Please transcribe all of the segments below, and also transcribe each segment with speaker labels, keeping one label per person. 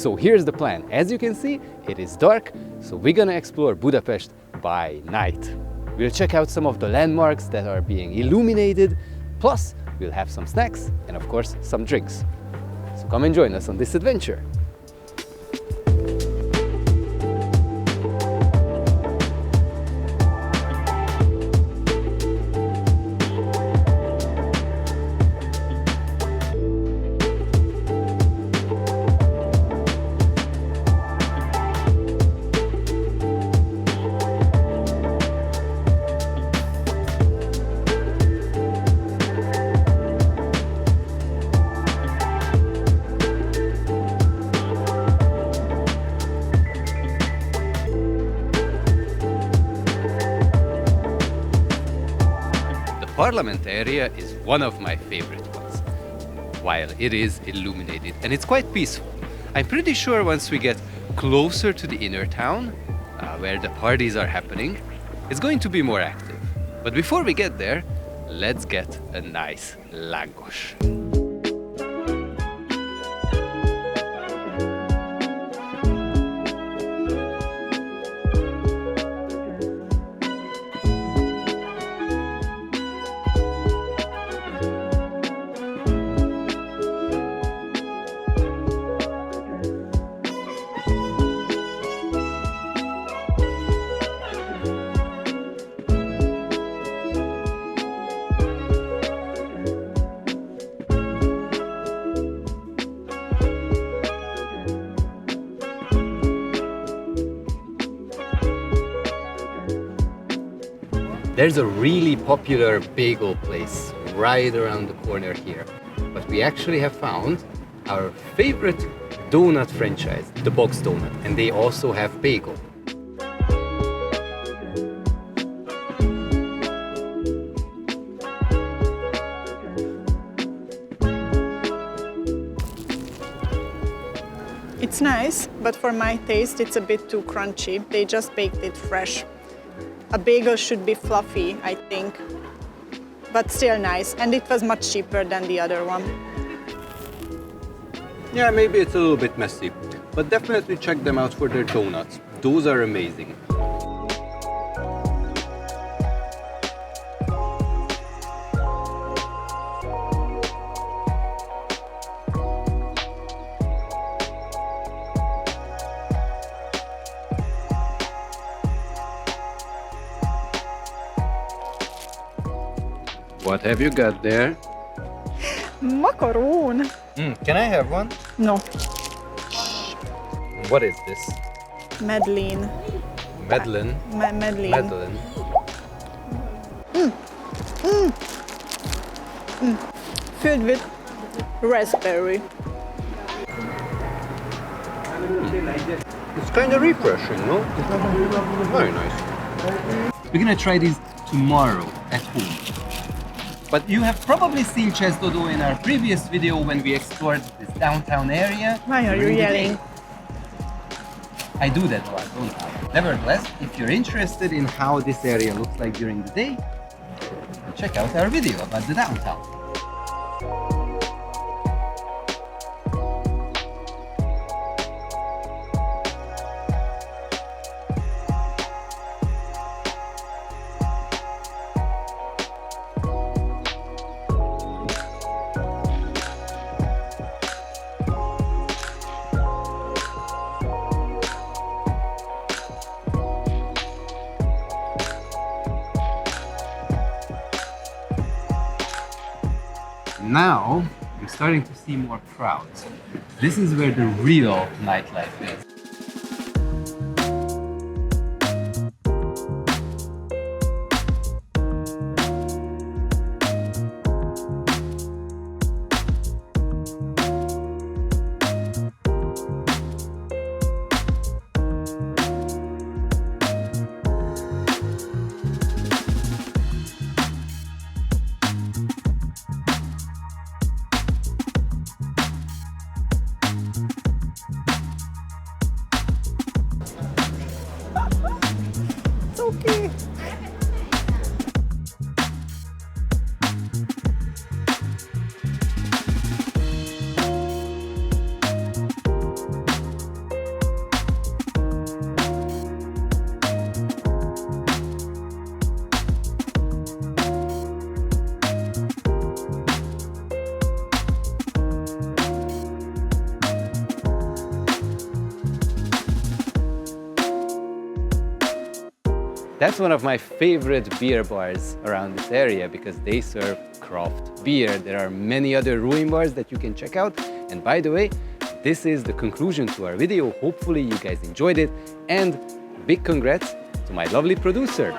Speaker 1: So here's the plan. As you can see, it is dark, so we're gonna explore Budapest by night. We'll check out some of the landmarks that are being illuminated, plus we'll have some snacks and of course some drinks. So come and join us on this adventure. Parliament area is one of my favorite ones, while it is illuminated and it's quite peaceful. I'm pretty sure once we get closer to the inner town, where the parties are happening, it's going to be more active. But before we get there, let's get a nice Lángos. There's a really popular bagel place right around the corner here. But we actually have found our favorite donut franchise, the Box Donut, and they also have bagel.
Speaker 2: It's nice, but for my taste it's a bit too crunchy. They just baked it fresh. A bagel should be fluffy, I think, but still nice, and it was much cheaper than the other one.
Speaker 1: Yeah, maybe it's a little bit messy, but definitely check them out for their donuts. Those are amazing. What have you got there?
Speaker 2: Macaron!
Speaker 1: Can I have one?
Speaker 2: No,
Speaker 1: What is this?
Speaker 2: Madeleine.
Speaker 1: Madeleine?
Speaker 2: Madeleine.
Speaker 1: Madeleine.
Speaker 2: Filled with raspberry.
Speaker 1: It's kind of refreshing, no? Very nice. We're gonna try these tomorrow at home. But you have probably seen Chez Dodo in our previous video when we explored this downtown area.
Speaker 2: Why are you yelling?
Speaker 1: I do that a lot, don't I? Nevertheless, if you're interested in how this area looks like during the day, check out our video about the downtown. Now, I'm starting to see more crowds. This is where the real nightlife is. That's one of my favorite beer bars around this area because they serve craft beer. There are many other ruin bars that you can check out. And by the way, this is the conclusion to our video. Hopefully you guys enjoyed it, and big congrats to my lovely producer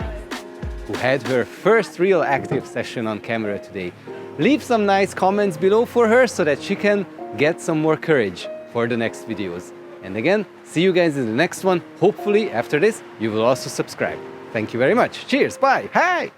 Speaker 1: who had her first real active session on camera today. Leave some nice comments below for her so that she can get some more courage for the next videos. And again, see you guys in the next one. Hopefully after this you will also subscribe. Thank you very much. Cheers. Bye. Hi.